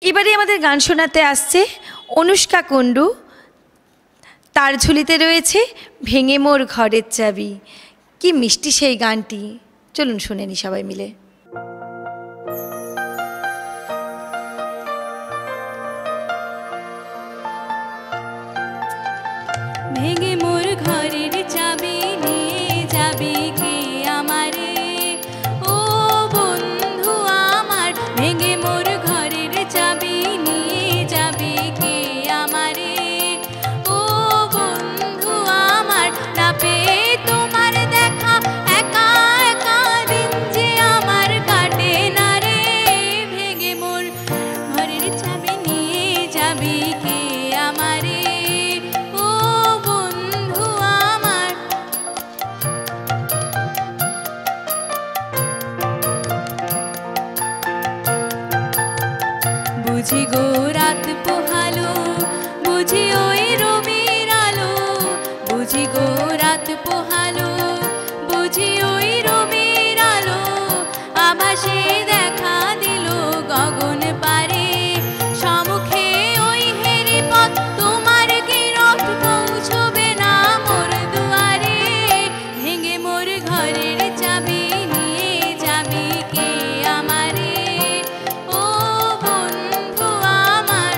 এবারে আমাদের গান শোনাতে আসছে অনুষ্কা কুণ্ডু। তার ঝুলিতে রয়েছে ভেঙে মোর ঘরের চাবি। কি মিষ্টি সেই গানটি, চলুন শুনে নি সবাই মিলে। ভেঙে মোর ঘরের চাবি নিয়ে যাবি কে আমারে, ও বন্ধু আমার। ভেঙে মোর ঘরের চাবি নিয়ে যাবি কে আমারে, ও বন্ধু আমার। না পেয়ে তোমার দেখা একা একা দিন যে আমার কাটে না রে। ভেঙে মোর ঘরের চাবি নিয়ে যাবি কে আমারে, বুঝি গো রাত পোহালো, বুঝি ওই রবির আলো। বুঝি গো রাত পোহালো, বুঝি ওই রবির আলো। আভাসে দেখা দিল গগন পারে, সম্মুখে ওই হেরি পথ তোমার কি রথ পৌঁছবে না মোর দুয়ারে। ভেঙে মোর ঘরের চাবি নিয়ে যাবি কে আমারে, ও বন্ধু আমার।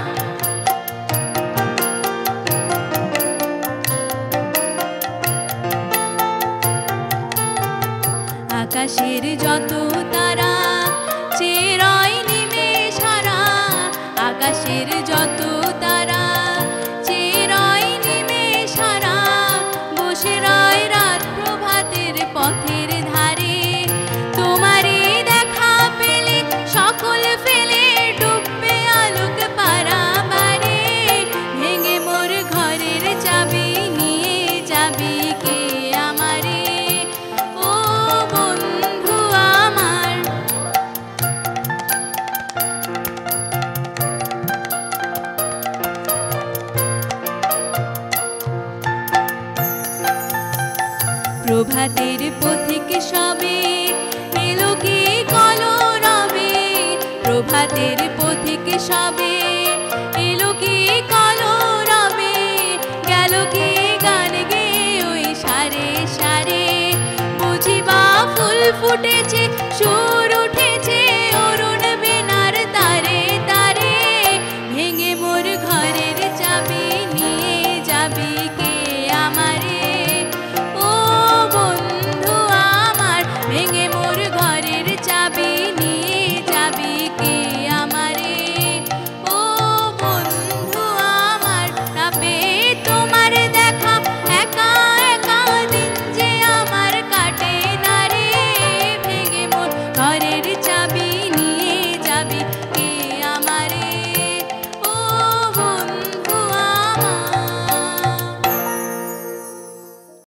আকাশের যত তারা চেরয় নিমেষ হারা, আকাশের যত তারা চেরয় নিমেষ হারা। বসে রয় রাত প্রভাতের পথের ধারে, তোমারই দেখা পেলে সকল ফেলে ডুববে আলোক পারাবারে। ভেঙে মোর ঘরের চাবি নিয়ে যাবি কে আমারে, ও বন্ধু আমার। প্রভাতের পথিক সবে এলো কি কলরবে, প্রভাতের পথিক সবে এলো কি কলরবে। গেল কি গান গে ওই সারে সারে, বুঝিবা ফুল ফুটেছে শুরু